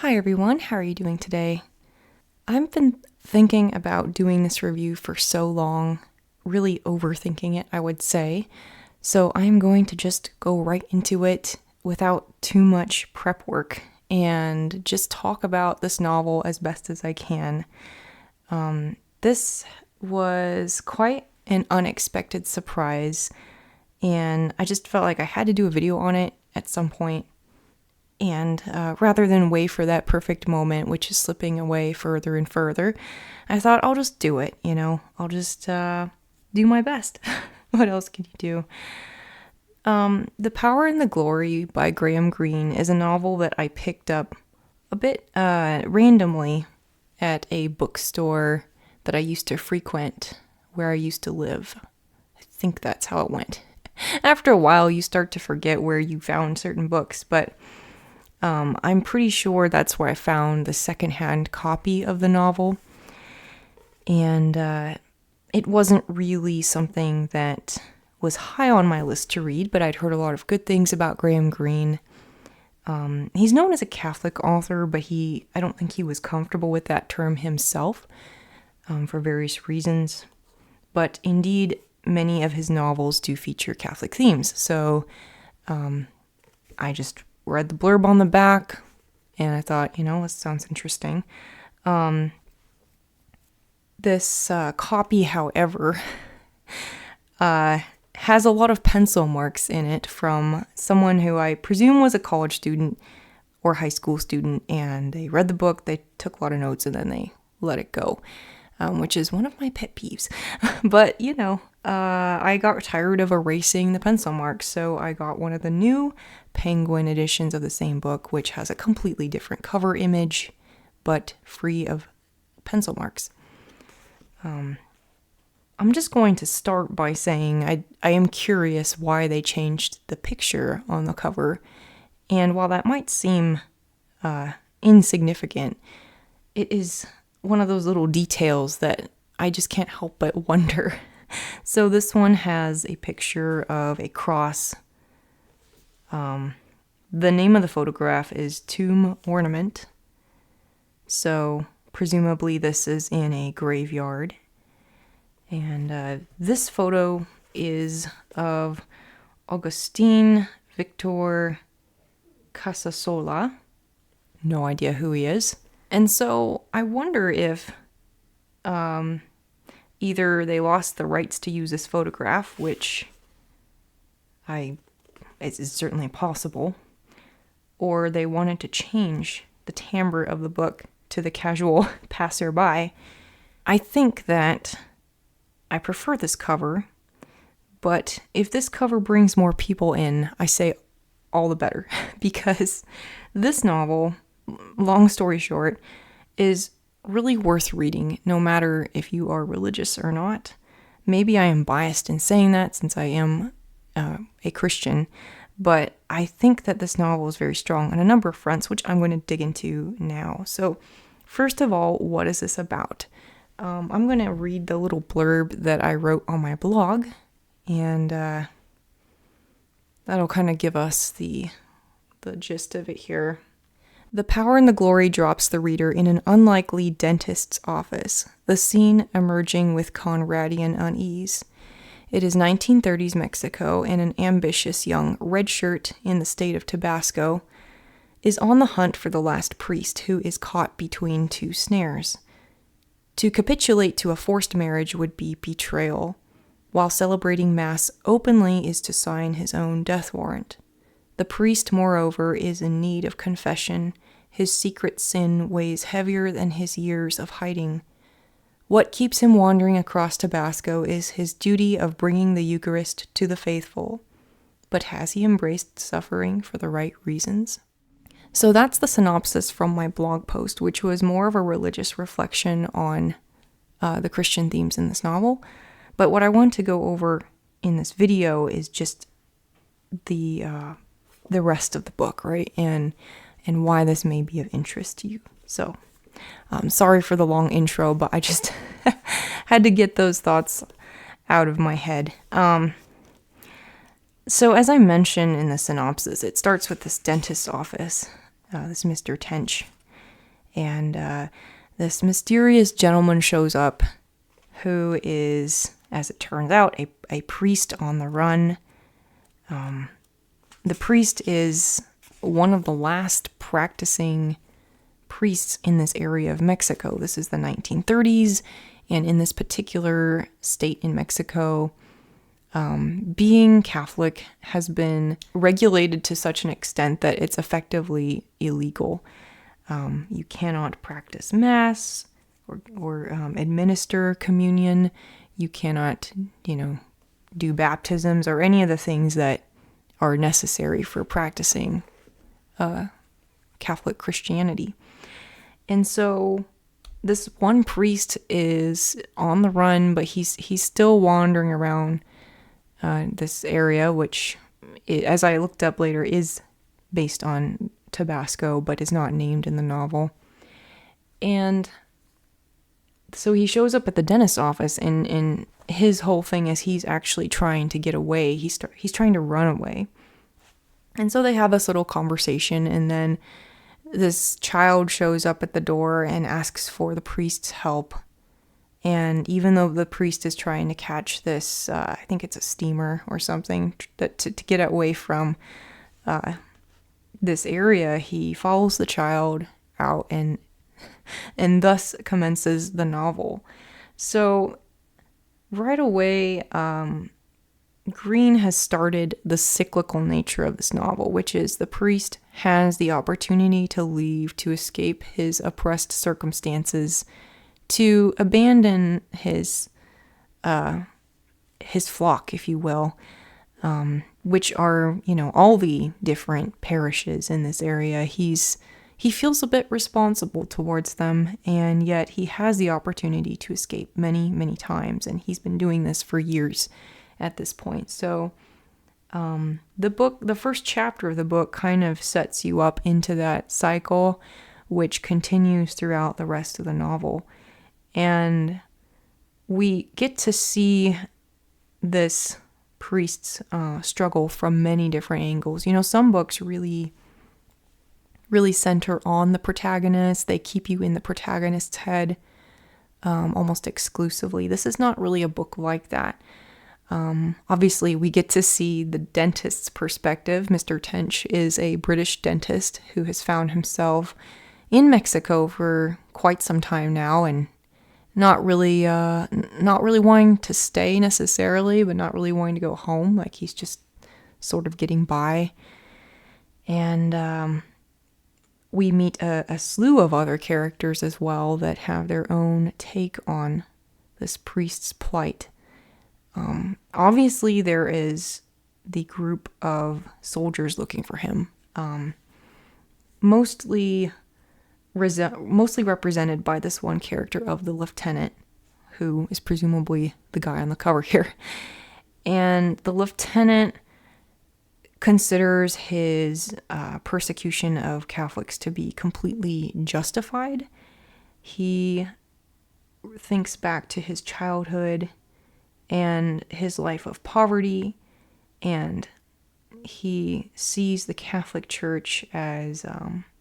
Hi everyone, how are you doing today? I've been thinking about doing this review for so long, really overthinking it, I would say. So I'm going to just go right into it without too much prep work and just talk about this novel as best as I can. This was quite an unexpected surprise, and I just felt like I had to do a video on it at some point. And rather than wait for that perfect moment, which is slipping away further and further, I thought I'll just do it, I'll just do my best. What else can you do? The Power and the Glory by Greene is a novel that I picked up a bit randomly at a bookstore that I used to frequent where I used to live. I think that's how it went. After a while, you start to forget where you found certain books, but I'm pretty sure that's where I found the secondhand copy of the novel. And it wasn't really something that was high on my list to read, but I'd heard a lot of good things about Greene. He's known as a Catholic author, but I don't think he was comfortable with that term himself for various reasons. But indeed, many of his novels do feature Catholic themes. So I just read the blurb on the back, and I thought, this sounds interesting. This copy, however, has a lot of pencil marks in it from someone who I presume was a college student or high school student, and they read the book, they took a lot of notes, and then they let it go, which is one of my pet peeves. But, I got tired of erasing the pencil marks, so I got one of the new Penguin editions of the same book, which has a completely different cover image, but free of pencil marks. I'm just going to start by saying I am curious why they changed the picture on the cover, and while that might seem insignificant, it is one of those little details that I just can't help but wonder. So this one has a picture of a cross. The name of the photograph is Tomb Ornament. So presumably this is in a graveyard. And this photo is of Augustin Victor Casasola. No idea who he is. And so I wonder if either they lost the rights to use this photograph, which is certainly possible, or they wanted to change the timbre of the book to the casual passerby. I think that I prefer this cover, but if this cover brings more people in, I say all the better, because this novel, long story short, is really worth reading, no matter if you are religious or not. Maybe I am biased in saying that since I am a Christian, but I think that this novel is very strong on a number of fronts, which I'm going to dig into now. So first of all, what is this about? I'm going to read the little blurb that I wrote on my blog, and that'll kind of give us the gist of it here. The Power and the Glory drops the reader in an unlikely dentist's office, the scene emerging with Conradian unease. It is 1930s Mexico, and an ambitious young redshirt in the state of Tabasco is on the hunt for the last priest who is caught between two snares. To capitulate to a forced marriage would be betrayal, while celebrating Mass openly is to sign his own death warrant. The priest, moreover, is in need of confession. His secret sin weighs heavier than his years of hiding. What keeps him wandering across Tabasco is his duty of bringing the Eucharist to the faithful. But has he embraced suffering for the right reasons? So that's the synopsis from my blog post, which was more of a religious reflection on the Christian themes in this novel. But what I want to go over in this video is just the rest of the book, right? And why this may be of interest to you. So, sorry for the long intro, but I just had to get those thoughts out of my head. So as I mentioned in the synopsis, it starts with this dentist's office, this Mr. Tench. And this mysterious gentleman shows up who is, as it turns out, a priest on the run. The priest is one of the last practicing priests in this area of Mexico. This is the 1930s, and in this particular state in Mexico, being Catholic has been regulated to such an extent that it's effectively illegal. You cannot practice Mass or administer communion. You cannot, do baptisms or any of the things that are necessary for practicing Catholic Christianity. And so this one priest is on the run, but he's still wandering around this area, which, as I looked up later, is based on Tabasco, but is not named in the novel. And so he shows up at the dentist's office, and his whole thing is he's actually trying to get away. He's trying to run away. And so they have this little conversation, and then this child shows up at the door and asks for the priest's help. And even though the priest is trying to catch this, I think it's a steamer or something, to get away from this area, he follows the child out and thus commences the novel. So right away, Greene has started the cyclical nature of this novel, which is the priest has the opportunity to leave, to escape his oppressed circumstances, to abandon his flock, if you will, which are, all the different parishes in this area. He feels a bit responsible towards them, and yet he has the opportunity to escape many, many times, and he's been doing this for years at this point. So the first chapter of the book kind of sets you up into that cycle, which continues throughout the rest of the novel. And we get to see this priest's struggle from many different angles. Some books really center on the protagonist. They keep you in the protagonist's head almost exclusively. This is not really a book like that. Obviously, we get to see the dentist's perspective. Mr. Tench is a British dentist who has found himself in Mexico for quite some time now, and not really wanting to stay necessarily, but not really wanting to go home. Like, he's just sort of getting by. And we meet a slew of other characters as well that have their own take on this priest's plight. Obviously, there is the group of soldiers looking for him, mostly represented by this one character of the lieutenant, who is presumably the guy on the cover here. And the lieutenant considers his persecution of Catholics to be completely justified. He thinks back to his childhood and his life of poverty, and he sees the Catholic Church as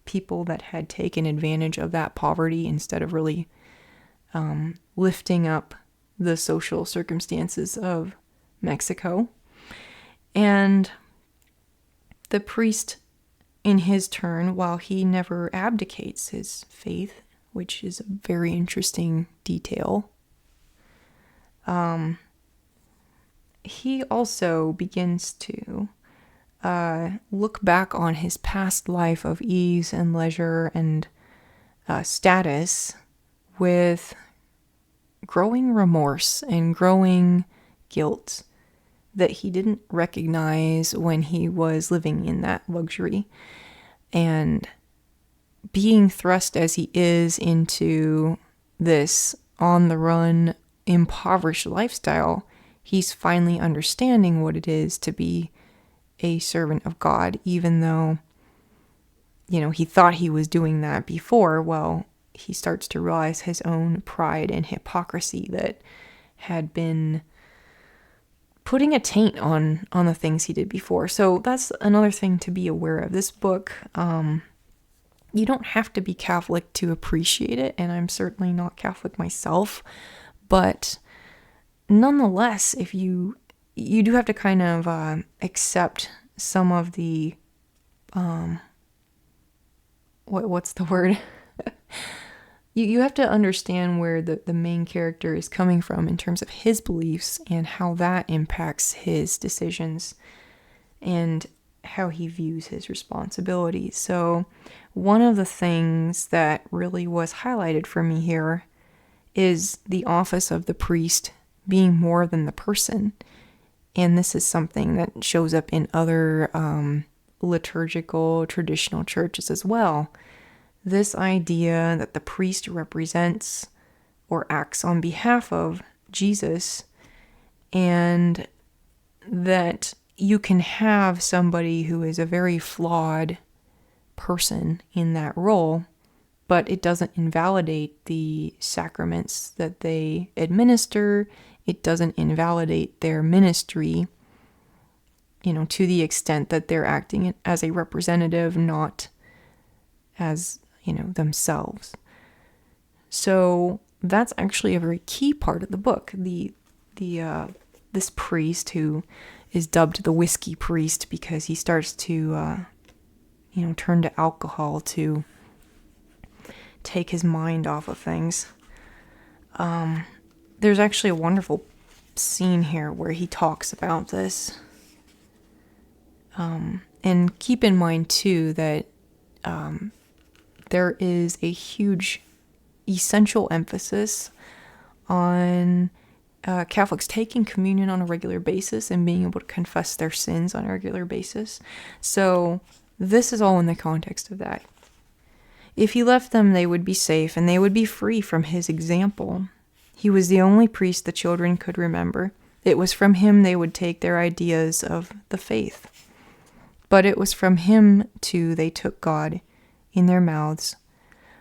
people that had taken advantage of that poverty instead of really lifting up the social circumstances of Mexico. And the priest, in his turn, while he never abdicates his faith, which is a very interesting detail, he also begins to look back on his past life of ease and leisure and status with growing remorse and growing guilt that he didn't recognize when he was living in that luxury. And being thrust as he is into this on-the-run, impoverished lifestyle, he's finally understanding what it is to be a servant of God, even though, he thought he was doing that before. Well, he starts to realize his own pride and hypocrisy that had been putting a taint on the things he did before. So that's another thing to be aware of. This book You don't have to be Catholic to appreciate it, and I'm certainly not Catholic myself, but nonetheless, if you do have to kind of accept some of the what's the word? You have to understand where the main character is coming from in terms of his beliefs and how that impacts his decisions and how he views his responsibilities. So one of the things that really was highlighted for me here is the office of the priest being more than the person. And this is something that shows up in other liturgical traditional churches as well. This idea that the priest represents or acts on behalf of Jesus, and that you can have somebody who is a very flawed person in that role, but it doesn't invalidate the sacraments that they administer. It doesn't invalidate their ministry, to the extent that they're acting as a representative, not as, themselves. So that's actually a very key part of the book. This priest who is dubbed the whiskey priest because he starts to, turn to alcohol to take his mind off of things. There's actually a wonderful scene here where he talks about this. And keep in mind, too, that there is a huge essential emphasis on Catholics taking communion on a regular basis and being able to confess their sins on a regular basis. So this is all in the context of that. If he left them, they would be safe and they would be free from his example. He was the only priest the children could remember. It was from him they would take their ideas of the faith. But it was from him, too, they took God in their mouths.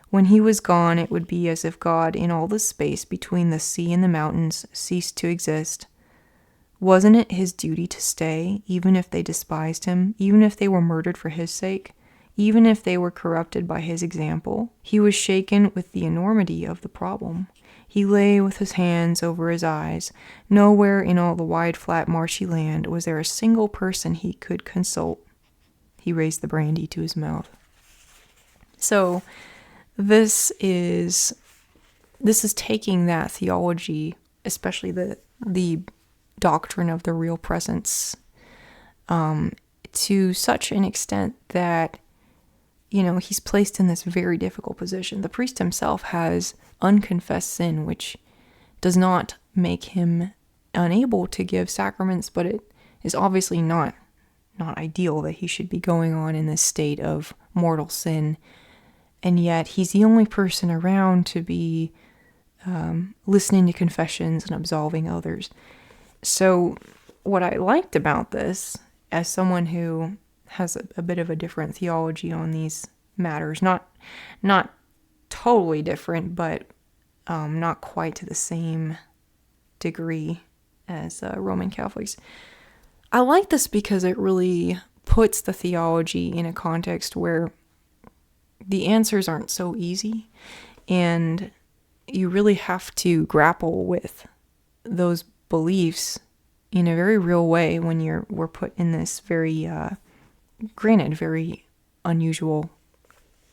When he was gone, it would be as if God, in all the space between the sea and the mountains, ceased to exist. Wasn't it his duty to stay, even if they despised him, even if they were murdered for his sake, even if they were corrupted by his example? He was shaken with the enormity of the problem. He lay with his hands over his eyes. Nowhere in all the wide, flat, marshy land was there a single person he could consult. He raised the brandy to his mouth. So this is taking that theology, especially the doctrine of the real presence, to such an extent that, he's placed in this very difficult position. The priest himself has unconfessed sin, which does not make him unable to give sacraments, but it is obviously not ideal that he should be going on in this state of mortal sin. And yet he's the only person around to be listening to confessions and absolving others. So what I liked about this, as someone who has a bit of a different theology on these matters, not totally different, but not quite to the same degree as Roman Catholics, I like this because it really puts the theology in a context where the answers aren't so easy, and you really have to grapple with those beliefs in a very real way when we're put in this very, granted, very unusual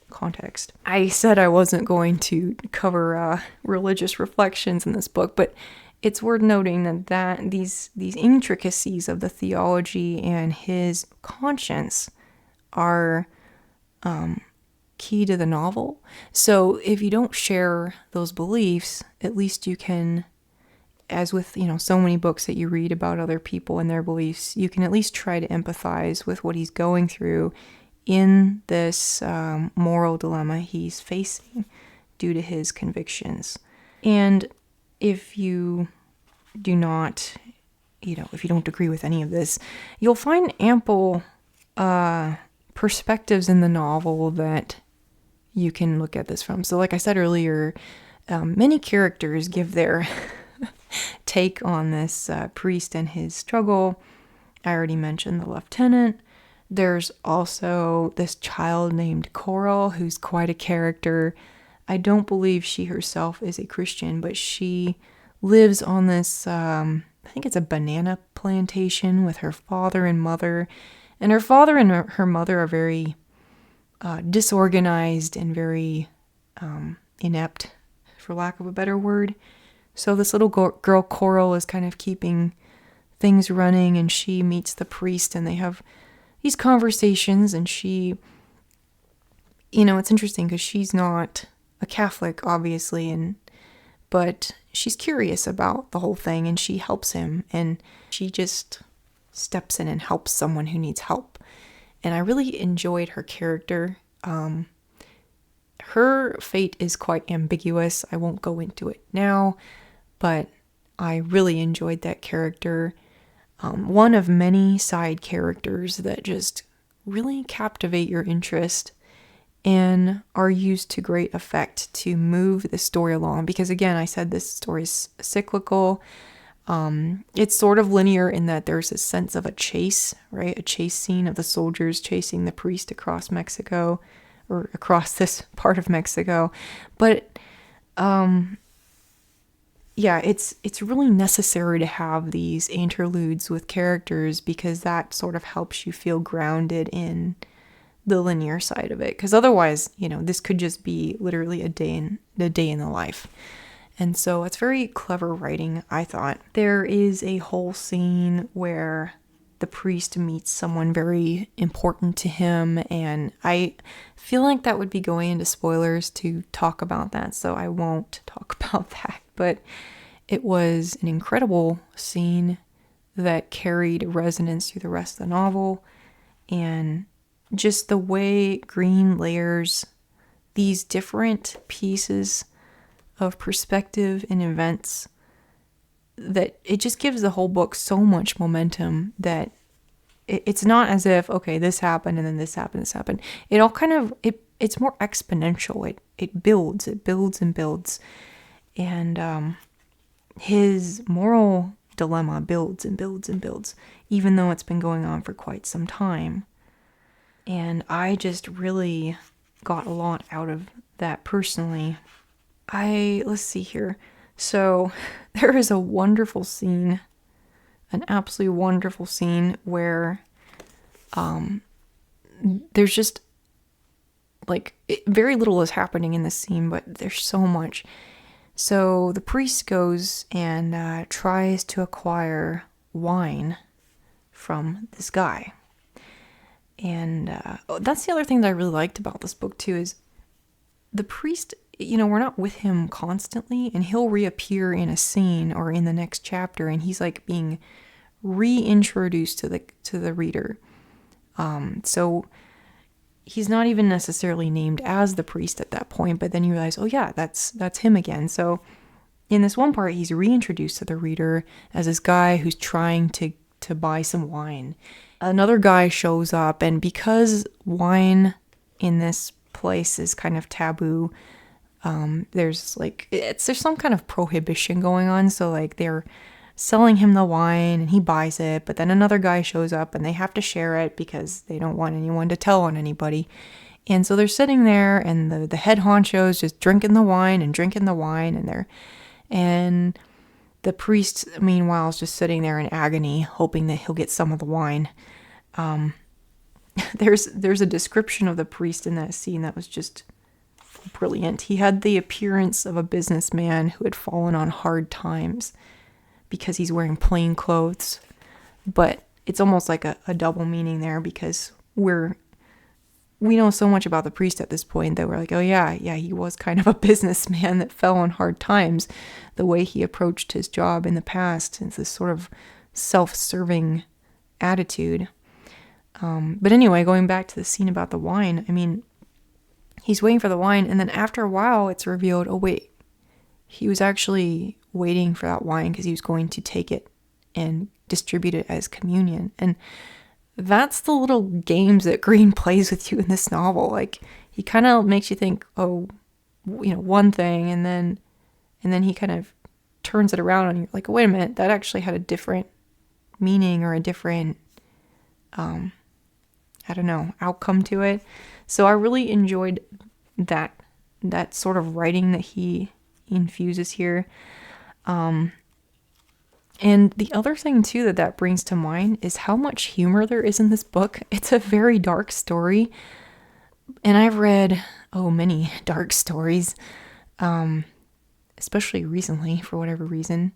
context. I said I wasn't going to cover religious reflections in this book, but it's worth noting that these intricacies of the theology and his conscience are key to the novel. So if you don't share those beliefs, at least you can, as with so many books that you read about other people and their beliefs, you can at least try to empathize with what he's going through in this moral dilemma he's facing due to his convictions. And if you do not, if you don't agree with any of this, you'll find ample perspectives in the novel that you can look at this from. So like I said earlier, many characters give their take on this priest and his struggle. I already mentioned the lieutenant. There's also this child named Coral, who's quite a character. I don't believe she herself is a Christian, but she lives on this, I think it's a banana plantation with her father and mother. And her father and her mother are very disorganized and very inept, for lack of a better word. So this little girl, Coral, is kind of keeping things running, and she meets the priest, and they have these conversations, and she, it's interesting because she's not a Catholic, obviously, but she's curious about the whole thing, and she helps him, and she just steps in and helps someone who needs help. And I really enjoyed her character. Her fate is quite ambiguous. I won't go into it now, but I really enjoyed that character. One of many side characters that just really captivate your interest and are used to great effect to move the story along. Because again, I said this story is cyclical. It's sort of linear in that there's a sense of a chase, right? A chase scene of the soldiers chasing the priest across Mexico, or across this part of Mexico. But yeah, it's really necessary to have these interludes with characters because that sort of helps you feel grounded in the linear side of it. Because otherwise, this could just be literally a day in the life. And so it's very clever writing, I thought. There is a whole scene where the priest meets someone very important to him, and I feel like that would be going into spoilers to talk about that, so I won't talk about that. But it was an incredible scene that carried resonance through the rest of the novel, and just the way Greene layers these different pieces of perspective and events, that it just gives the whole book so much momentum that it's not as if, okay, this happened and then this happened. It all kind of, it's more exponential. It builds and builds. And his moral dilemma builds and builds, even though it's been going on for quite some time. And I just really got a lot out of that personally. Let's see here. So there is a wonderful scene, an absolutely wonderful scene where there's just very little is happening in this scene, but there's so much. So the priest goes and tries to acquire wine from this guy. And that's the other thing that I really liked about this book too, is the priest, we're not with him constantly, and he'll reappear in a scene or in the next chapter, and he's like being reintroduced to the reader. So he's not even necessarily named as the priest at that point, but then you realize, oh yeah, that's him again. So in this one part, he's reintroduced to the reader as this guy who's trying to buy some wine. Another guy shows up, and because wine in this place is kind of taboo, there's some kind of prohibition going on. So they're selling him the wine and he buys it, but then another guy shows up and they have to share it because they don't want anyone to tell on anybody. And so they're sitting there, and the head honcho is just drinking the wine, and the priest, meanwhile, is just sitting there in agony, hoping that he'll get some of the wine. There's a description of the priest in that scene that was just brilliant. He had the appearance of a businessman who had fallen on hard times because he's wearing plain clothes. But it's almost like a double meaning there, because we know so much about the priest at this point that we're like, oh yeah, he was kind of a businessman that fell on hard times. The way he approached his job in the past, it's this sort of self-serving attitude. But anyway, going back to the scene about the wine, I mean, he's waiting for the wine, and then after a while, it's revealed, oh wait, he was actually waiting for that wine because he was going to take it and distribute it as communion. And that's the little games that Greene plays with you in this novel. He kind of makes you think, oh, one thing, and then he kind of turns it around on you, like, wait a minute, that actually had a different meaning or a different I don't know, outcome to it. So I really enjoyed that sort of writing that he infuses here. And the other thing too that brings to mind is how much humor there is in this book. It's a very dark story, and I've read many dark stories, especially recently for whatever reason.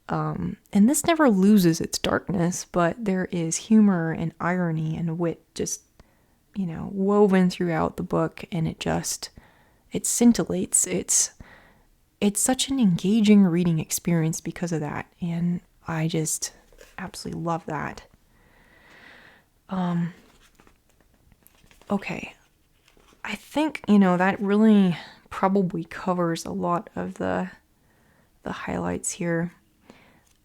And this never loses its darkness, but there is humor and irony and wit just, woven throughout the book, and it scintillates. It's such an engaging reading experience because of that, and I just absolutely love that. Okay. I think, that really probably covers a lot of the highlights here.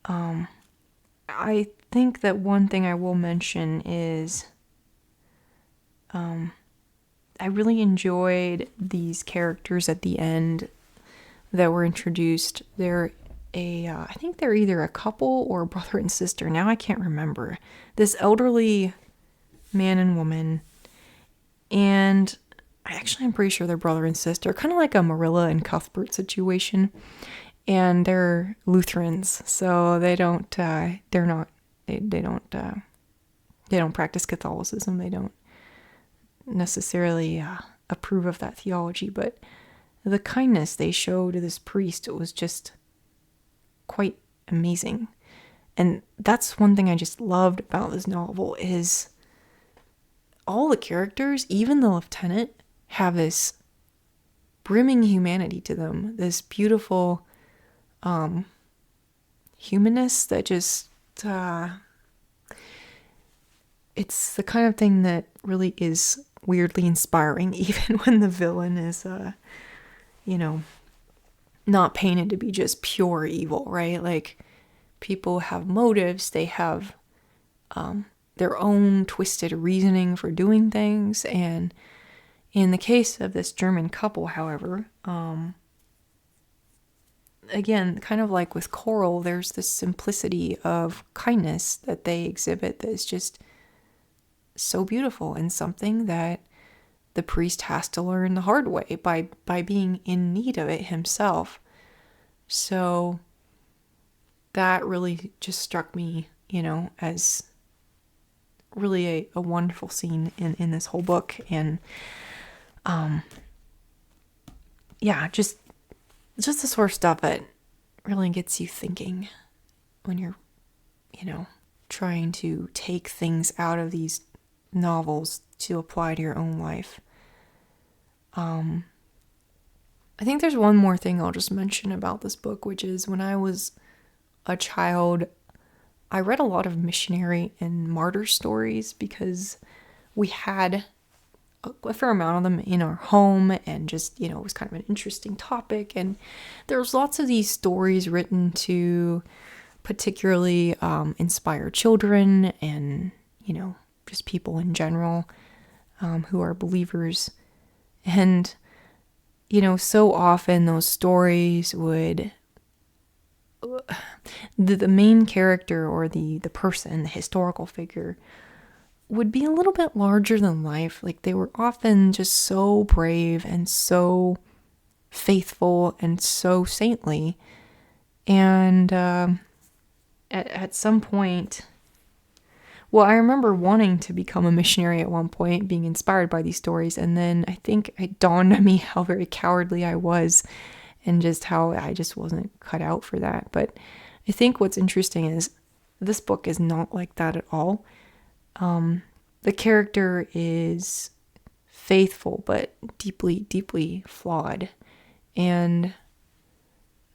I think that one thing I will mention is I really enjoyed these characters at the end that were introduced. They're I think they're either a couple or a brother and sister. Now I can't remember. This elderly man and woman, and I'm pretty sure they're brother and sister, kind of like a Marilla and Cuthbert situation. And they're Lutherans, so they don't practice Catholicism. They don't necessarily approve of that theology, but the kindness they show to this priest, it was just quite amazing. And that's one thing I just loved about this novel is all the characters, even the lieutenant, have this brimming humanity to them, this beautiful humanness that just it's the kind of thing that really is weirdly inspiring, even when the villain is not painted to be just pure evil, right? Like, people have motives, they have their own twisted reasoning for doing things. And in the case of this German couple, however, again, kind of like with Coral, there's this simplicity of kindness that they exhibit that is just so beautiful, and something that the priest has to learn the hard way by being in need of it himself. So that really just struck me, as really a wonderful scene in this whole book. And just the sort of stuff that really gets you thinking when you're, trying to take things out of these novels to apply to your own life. I think there's one more thing I'll just mention about this book, which is when I was a child, I read a lot of missionary and martyr stories because we had a fair amount of them in our home, and just, it was kind of an interesting topic. And there's lots of these stories written to particularly inspire children and, just people in general who are believers. And, so often those stories would, the main character or the person, the historical figure, would be a little bit larger than life. Like, they were often just so brave and so faithful and so saintly. And at some point, well, I remember wanting to become a missionary at one point, being inspired by these stories, and then I think it dawned on me how very cowardly I was, and just how I just wasn't cut out for that. But I think what's interesting is this book is not like that at all. The character is faithful, but deeply, deeply flawed, and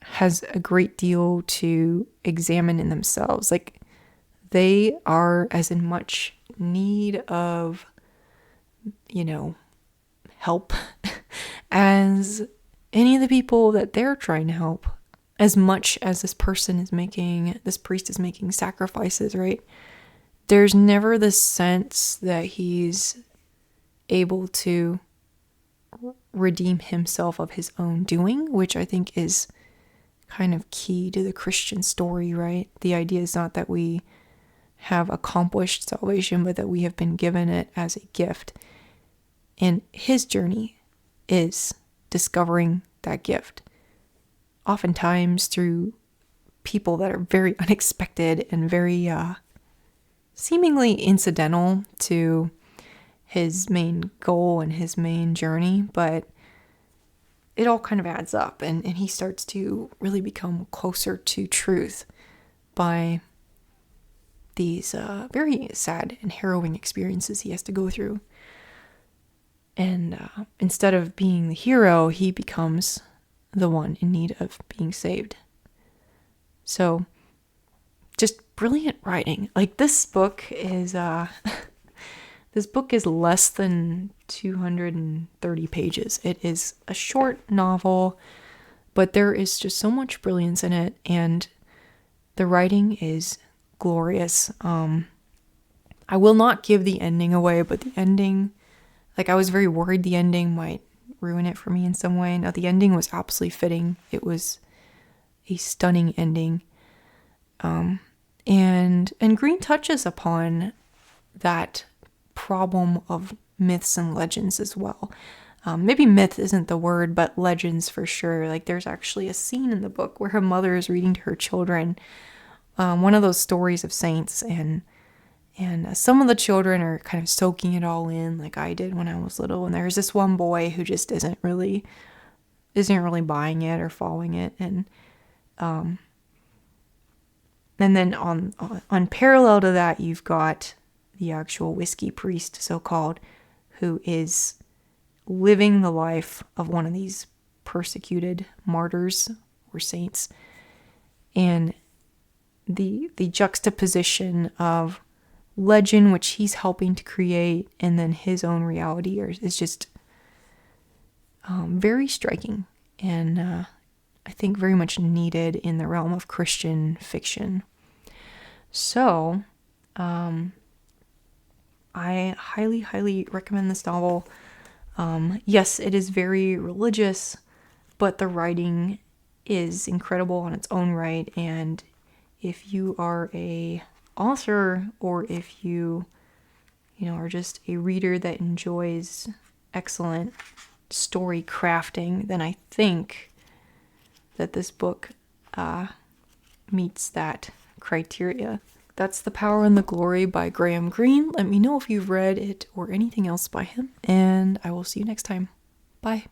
has a great deal to examine in themselves. Like, they are as in much need of, help as any of the people that they're trying to help. As much as this priest is making sacrifices, right? There's never this sense that he's able to redeem himself of his own doing, which I think is kind of key to the Christian story, right? The idea is not that we have accomplished salvation, but that we have been given it as a gift. And his journey is discovering that gift, oftentimes through people that are very unexpected and very seemingly incidental to his main goal and his main journey, but it all kind of adds up, and he starts to really become closer to truth by these very sad and harrowing experiences he has to go through. And instead of being the hero, he becomes the one in need of being saved. So, just brilliant writing. Like, this book is less than 230 pages. It is a short novel, but there is just so much brilliance in it, and the writing is glorious. I will not give the ending away, but the ending, like, I was very worried the ending might ruin it for me in some way. Now, the ending was absolutely fitting. It was a stunning ending. And Greene touches upon that problem of myths and legends as well. Maybe myth isn't the word, but legends for sure. Like, there's actually a scene in the book where her mother is reading to her children one of those stories of saints, and some of the children are kind of soaking it all in, like I did when I was little. And there's this one boy who just isn't really buying it or following it, and then on parallel to that, you've got the actual whiskey priest, so-called, who is living the life of one of these persecuted martyrs or saints. And the juxtaposition of legend, which he's helping to create, and then his own reality is just very striking, and I think very much needed in the realm of Christian fiction. So, I highly, highly recommend this novel. Yes, it is very religious, but the writing is incredible on its own right. And if you are a author, or if you are just a reader that enjoys excellent story crafting, then I think that this book meets that criteria. That's The Power and the Glory by Greene. Let me know if you've read it or anything else by him, and I will see you next time. Bye.